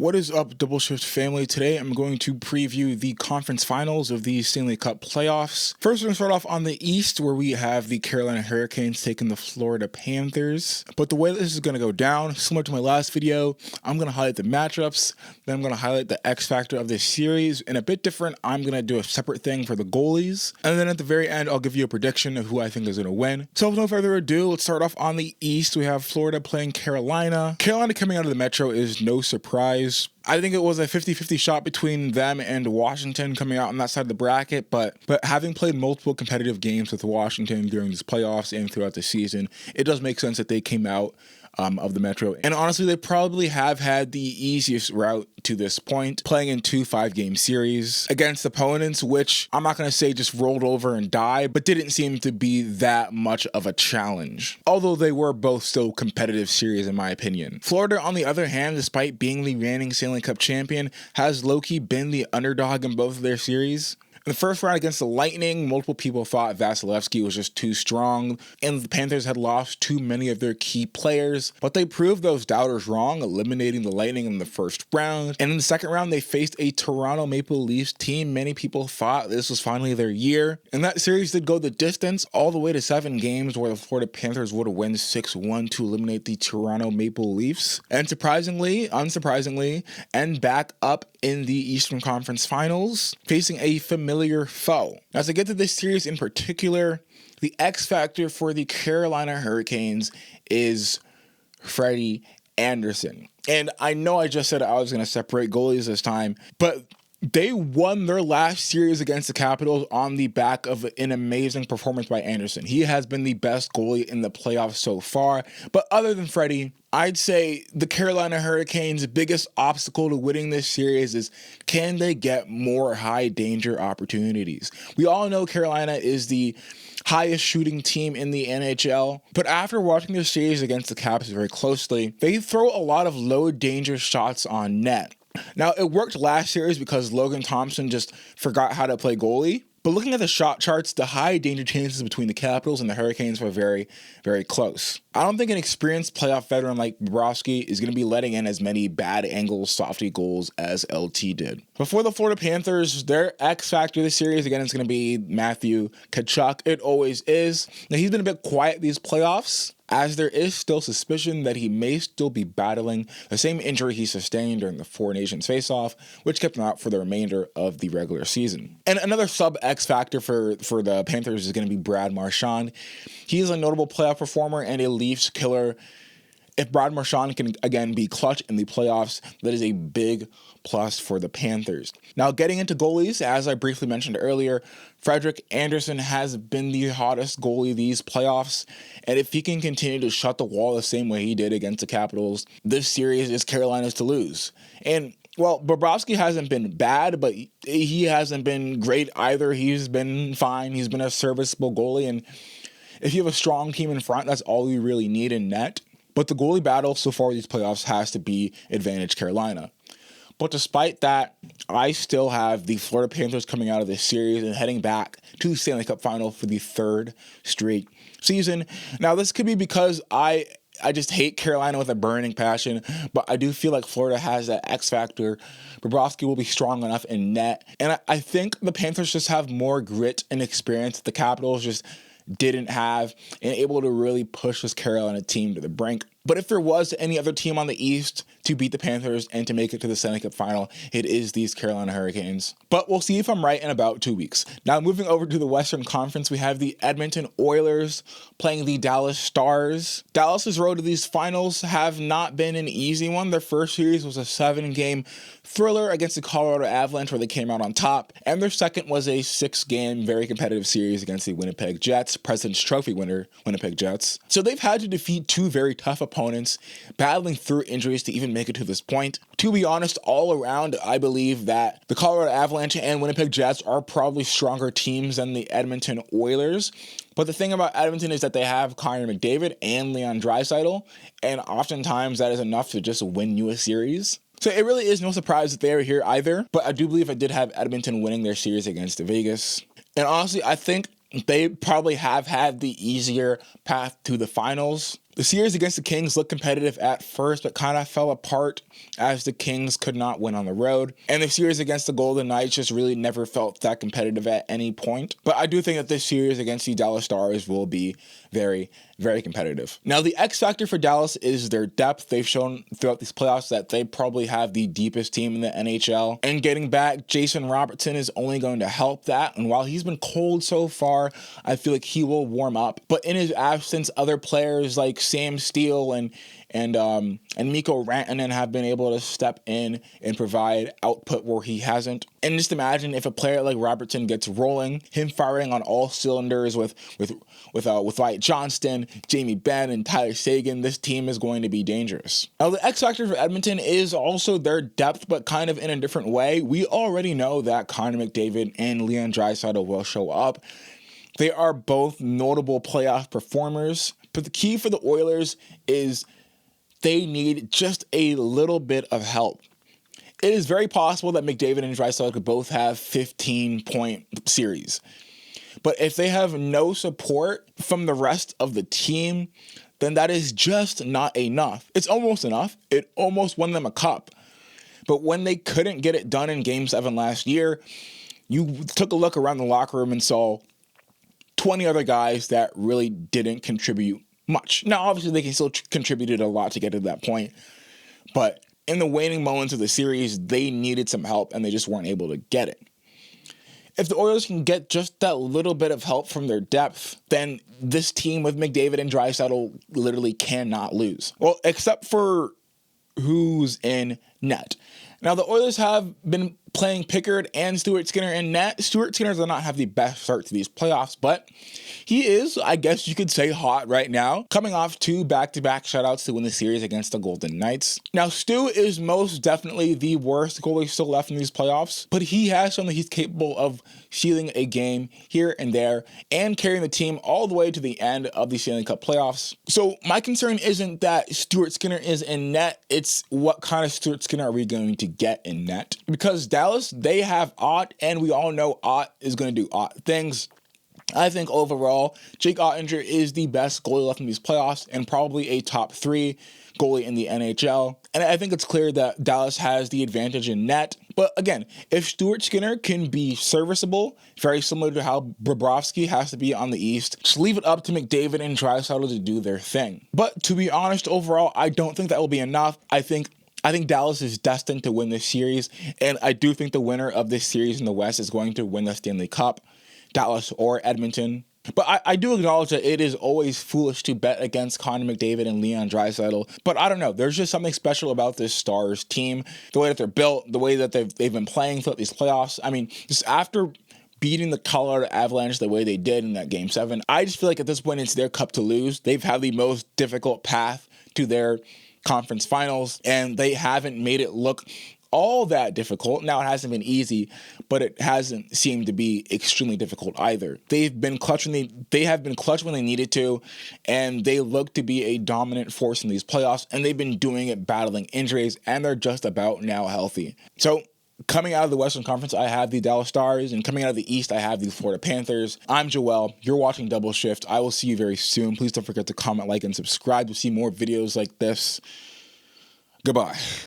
What is up, Double Shift family? Today I'm going to preview the conference finals of the Stanley Cup playoffs. First, we're going to start off on the East, where we have the Carolina Hurricanes taking the Florida Panthers. But the way this is going to go down, similar to my last video, I'm going to highlight the matchups, then I'm going to highlight the X factor of this series, and a bit different, I'm going to do a separate thing for the goalies. And then at the very end, I'll give you a prediction of who I think is going to win. So with no further ado, let's start off on the East. We have Florida playing Carolina. Carolina coming out of the Metro is no surprise. I think it was a 50-50 shot between them and Washington coming out on that side of the bracket, but having played multiple competitive games with Washington during this playoffs and throughout the season, it does make sense that they came out of the Metro. And honestly, they probably have had the easiest route to this point, playing in 2 5-game series against opponents, which I'm not going to say just rolled over and died, but didn't seem to be that much of a challenge. Although they were both still competitive series in my opinion. Florida, on the other hand, despite being the reigning Stanley Cup champion, has low-key been the underdog in both of their series. In the first round against the Lightning, multiple people thought Vasilevsky was just too strong, and the Panthers had lost too many of their key players, but they proved those doubters wrong, eliminating the Lightning in the first round. And in the second round, they faced a Toronto Maple Leafs team many people thought this was finally their year. And that series did go the distance, all the way to 7 games, where the Florida Panthers would win 6-1 to eliminate the Toronto Maple Leafs. And unsurprisingly, end back up in the Eastern Conference Finals, facing a familiar foe. As I get to this series in particular, the X factor for the Carolina Hurricanes is Freddie Andersen. And I know I just said I was going to separate goalies this time, but they won their last series against the Capitals on the back of an amazing performance by Andersen. He has been the best goalie in the playoffs so far. But other than Freddie, I'd say the Carolina Hurricanes' biggest obstacle to winning this series is, can they get more high danger opportunities? We all know Carolina is the highest shooting team in the NHL, but after watching this series against the Caps very closely, they throw a lot of low danger shots on net. Now, it worked last series because Logan Thompson just forgot how to play goalie. But looking at the shot charts, the high danger chances between the Capitals and the Hurricanes were very, very close. I don't think an experienced playoff veteran like Bobrovsky is going to be letting in as many bad angles, softy goals as LT did. Before the Florida Panthers, their X factor this series, again, it's going to be Matthew Tkachuk. It always is. Now, he's been a bit quiet these playoffs, as there is still suspicion that he may still be battling the same injury he sustained during the Four Nations face-off, which kept him out for the remainder of the regular season. And another sub-X factor for the Panthers is going to be Brad Marchand. He is a notable playoff performer and a Leafs killer. If Brad Marchand can again be clutch in the playoffs, that is a big plus for the Panthers. Now, getting into goalies, as I briefly mentioned earlier, Frederik Andersen has been the hottest goalie these playoffs, and if he can continue to shut the wall the same way he did against the Capitals, this series is Carolina's to lose. And well, Bobrovsky hasn't been bad, but he hasn't been great either. He's been fine. He's been a serviceable goalie, and if you have a strong team in front, that's all you really need in net. But the goalie battle so far these playoffs has to be advantage Carolina. But despite that, I still have the Florida Panthers coming out of this series and heading back to the Stanley Cup final for the 3rd straight season. Now, this could be because I just hate Carolina with a burning passion, but I do feel like Florida has that X factor. Bobrovsky will be strong enough in net. And I think the Panthers just have more grit and experience that the Capitals just didn't have, and able to really push this Carolina team to the brink. But if there was any other team on the East to beat the Panthers and to make it to the Stanley Cup final, it is these Carolina Hurricanes. But we'll see if I'm right in about 2 weeks. Now, moving over to the Western Conference, we have the Edmonton Oilers playing the Dallas Stars. Dallas's road to these finals have not been an easy one. Their first series was a 7-game thriller against the Colorado Avalanche, where they came out on top. And their second was a 6-game, very competitive series against the Winnipeg Jets, President's Trophy winner Winnipeg Jets. So they've had to defeat 2 very tough opponents, battling through injuries to even make it to this point. To be honest, all around, I believe that the Colorado Avalanche and Winnipeg Jets are probably stronger teams than the Edmonton Oilers. But the thing about Edmonton is that they have Connor McDavid and Leon Draisaitl, and oftentimes that is enough to just win you a series. So it really is no surprise that they are here either, but I do believe I did have Edmonton winning their series against Vegas. And honestly, I think they probably have had the easier path to the finals. The series against the Kings looked competitive at first, but kind of fell apart as the Kings could not win on the road. And the series against the Golden Knights just really never felt that competitive at any point. But I do think that this series against the Dallas Stars will be very, very competitive. Now, the X factor for Dallas is their depth. They've shown throughout these playoffs that they probably have the deepest team in the NHL. And getting back Jason Robertson is only going to help that. And while he's been cold so far, I feel like he will warm up. But in his absence, other players like Sam Steele and Mikko Rantanen have been able to step in and provide output where he hasn't. And just imagine if a player like Robertson gets rolling, him firing on all cylinders with Wyatt Johnston, Jamie Benn, and Tyler Seguin, this team is going to be dangerous. Now, the X factor for Edmonton is also their depth, but kind of in a different way. We already know that Connor McDavid and Leon Draisaitl will show up. They are both notable playoff performers, but the key for the Oilers is they need just a little bit of help. It is very possible that McDavid and Draisaitl could both have 15-point series. But if they have no support from the rest of the team, then that is just not enough. It's almost enough. It almost won them a cup. But when they couldn't get it done in Game 7 last year, you took a look around the locker room and saw 20 other guys that really didn't contribute much. Now, obviously, they can still contributed a lot to get to that point. But in the waning moments of the series, they needed some help, and they just weren't able to get it. If the Oilers can get just that little bit of help from their depth, then this team with McDavid and Draisaitl literally cannot lose. Well, except for who's in net. Now, the Oilers have been playing Pickard and Stuart Skinner in net. Stuart Skinner does not have the best start to these playoffs, but he is, I guess you could say, hot right now, coming off 2 back-to-back shutouts to win the series against the Golden Knights. Now, Stu is most definitely the worst goalie still left in these playoffs, but he has shown that he's capable of sealing a game here and there and carrying the team all the way to the end of the Stanley Cup playoffs. So my concern isn't that Stuart Skinner is in net, it's what kind of Stuart Skinner are we going to get in net? Because Dallas, they have Ott, and we all know Ott is going to do Ott things. I think overall, Jake Ottinger is the best goalie left in these playoffs and probably a top 3 goalie in the NHL. And I think it's clear that Dallas has the advantage in net. But again, if Stuart Skinner can be serviceable, very similar to how Bobrovsky has to be on the East, just leave it up to McDavid and Draisaitl to do their thing. But to be honest, overall, I don't think that will be enough. I think Dallas is destined to win this series, and I do think the winner of this series in the West is going to win the Stanley Cup, Dallas or Edmonton. But I do acknowledge that it is always foolish to bet against Connor McDavid and Leon Draisaitl. But I don't know. There's just something special about this Stars team, the way that they're built, the way that they've been playing throughout these playoffs. I mean, just after beating the Colorado Avalanche the way they did in that Game 7, I just feel like at this point it's their cup to lose. They've had the most difficult path to their conference finals, and they haven't made it look all that difficult. Now, it hasn't been easy, but it hasn't seemed to be extremely difficult either. They have been clutch when they needed to, and they look to be a dominant force in these playoffs, and they've been doing it battling injuries, and they're just about now healthy. So, coming out of the Western Conference, I have the Dallas Stars, and coming out of the East, I have the Florida Panthers. I'm Joel. You're watching Double Shift. I will see you very soon. Please don't forget to comment, like, and subscribe to see more videos like this. Goodbye.